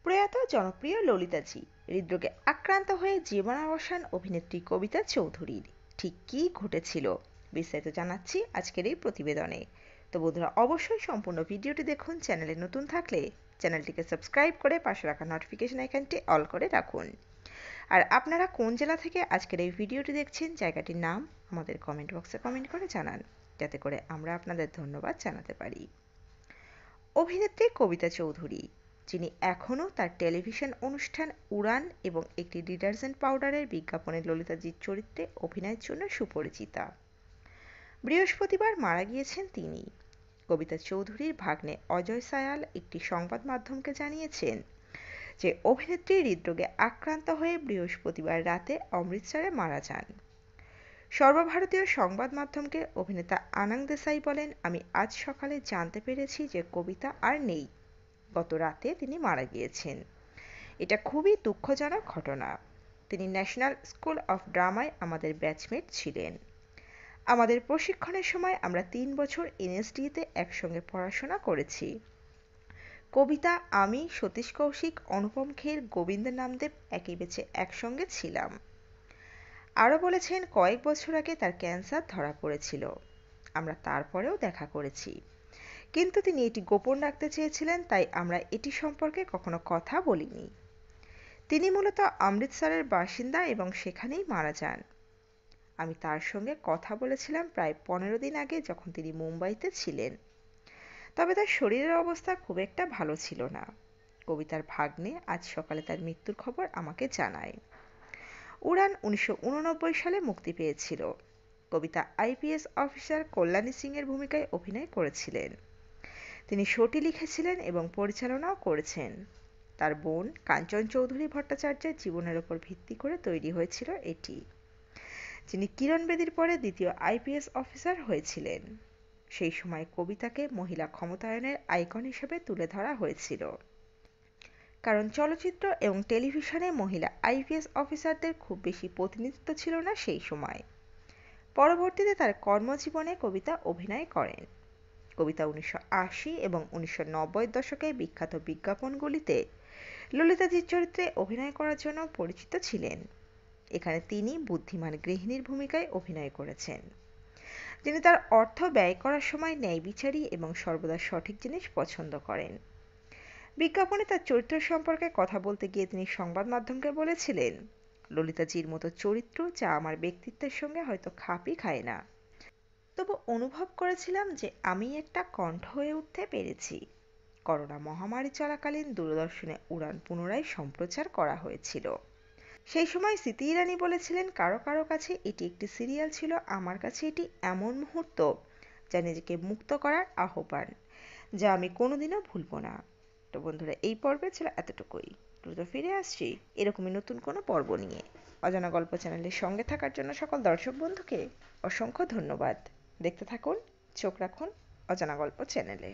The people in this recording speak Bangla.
প্রয়াত জনপ্রিয় ললিতাজি হৃদরোগে আক্রান্ত হয়ে জীবনাবসান অভিনেত্রী কবিতা চৌধুরীর। ঠিক কী ঘটেছিল বিস্তারিত জানাচ্ছি আজকের এই প্রতিবেদনে। তো বন্ধুরা, অবশ্যই সম্পূর্ণ ভিডিওটি দেখুন। চ্যানেলে নতুন থাকলে চ্যানেলটিকে সাবস্ক্রাইব করে পাশে রাখা নোটিফিকেশন আইকনটি অল করে রাখুন। আর আপনারা কোন জেলা থেকে আজকের এই ভিডিওটি দেখছেন, জায়গাটির নাম আমাদের কমেন্ট বক্সে কমেন্ট করে জানান, যাতে করে আমরা আপনাদের ধন্যবাদ জানাতে পারি। অভিনেত্রী কবিতা চৌধুরী, যিনি এখনও তার টেলিভিশন অনুষ্ঠান উড়ান এবং একটি ডিটারজেন্ট পাউডারের বিজ্ঞাপনে ললিতাজির চরিত্রে অভিনয়ের জন্য সুপরিচিতা। বৃহস্পতিবার মারা গিয়েছেন তিনি। কবিতা চৌধুরীর ভাগ্নে অজয় সায়াল একটি সংবাদ মাধ্যমকে জানিয়েছেন যে অভিনেত্রী হৃদরোগে আক্রান্ত হয়ে বৃহস্পতিবার রাতে অমৃতসরে মারা যান। সর্বভারতীয় সংবাদ মাধ্যমকে অভিনেতা আনন্দ দেসাই বলেন, আমি আজ সকালে জানতে পেরেছি যে কবিতা আর নেই। গত রাতে তিনি মারা গিয়েছেন। এটা খুবই দুঃখজনক ঘটনা। তিনি ন্যাশনাল স্কুল অফ ড্রামায় আমাদের ব্যাচমেট ছিলেন। আমাদের প্রশিক্ষণের সময় আমরা 3 বছর এনএসডিতে একসঙ্গে পড়াশোনা করেছি। কবিতা, আমি, সতীশ কৌশিক, অনুপম খের, গোবিন্দ নামদেব একই বেঁচে একসঙ্গে ছিলাম। আরও বলেছেন, কয়েক বছর আগে তার ক্যান্সার ধরা পড়েছিল। আমরা তারপরেও দেখা করেছি, কিন্তু তিনি এটি গোপন রাখতে চেয়েছিলেন, তাই আমরা এটি সম্পর্কে কখনো কথা বলিনি। তিনি মূলত অমৃতসরের বাসিন্দা এবং সেখানেই মারা যান। আমি তার সঙ্গে কথা বলেছিলাম প্রায় 15 দিন আগে, যখন তিনি মুম্বাইতে ছিলেন। তবে তার শরীরের অবস্থা খুব একটা ভালো ছিল না। কবিতার ভাগ্নে আজ সকালে তার মৃত্যুর খবর আমাকে জানায়। উড়ান 1989 সালে মুক্তি পেয়েছিল। কবিতা আইপিএস অফিসার কল্যাণী সিংয়ের ভূমিকায় অভিনয় করেছিলেন। তিনি শোটি লিখেছিলেন এবং পরিচালনাও করেছেন। তার বোন কাঞ্চন চৌধুরী ভট্টাচার্যের জীবনের উপর ভিত্তি করে তৈরি হয়েছিল এটি, যিনি কিরণ বেদীর পরে দ্বিতীয় আইপিএস অফিসার হয়েছিলেন। সেই সময় কবিতাকে মহিলা ক্ষমতায়নের আইকন হিসেবে তুলে ধরা হয়েছিল, কারণ চলচ্চিত্র এবং টেলিভিশনে মহিলা আইপিএস অফিসারদের খুব বেশি প্রতিনিধিত্ব ছিল না সেই সময়। পরবর্তীতে তার কর্মজীবনে কবিতা অভিনয় করেন। কবিতা 1980 এবং 1990 দশকে বিখ্যাত বিজ্ঞাপনগুলিতে ললিতাজির চরিত্রে অভিনয় করার জন্য পরিচিত ছিলেন। এখানে তিনি বুদ্ধিমান গৃহিণীর ভূমিকায় অভিনয় করেছেন, যিনি তার অর্থ ব্যয় করার সময় ন্যায়বিচারী এবং সর্বদা সঠিক জিনিস পছন্দ করেন। বিজ্ঞাপনে তার চরিত্র সম্পর্কে কথা বলতে গিয়ে তিনি সংবাদ মাধ্যমকে বলেছিলেন, ললিতাজির মতো চরিত্র যা আমার ব্যক্তিত্বের সঙ্গে হয়তো খাপই খায় না, তবু অনুভব করেছিলাম যে আমি একটা কণ্ঠ হয়ে উঠতে পেরেছি। করোনা মহামারী চলাকালীন দূরদর্শনে উড়ান পুনরায় সম্প্রচার করা হয়েছিল। সেই সময় স্মৃতি ইরানি বলেছিলেন, কারো কারো কাছে এটি একটি সিরিয়াল ছিল, আমার কাছে এটি এমন মুহূর্ত যা নিজেকে মুক্ত করার আহ্বান, যা আমি কোনোদিনও ভুলব না। তো বন্ধুরা, এই পর্বে ছিল এতটুকুই। দ্রুত ফিরে আসছি এরকমই নতুন কোনো পর্ব নিয়ে। অজানা গল্প চ্যানেলের সঙ্গে থাকার জন্য সকল দর্শক বন্ধুকে অসংখ্য ধন্যবাদ। দেখতে থাকুন, চোখ রাখুন অজানা গল্প চ্যানেলে।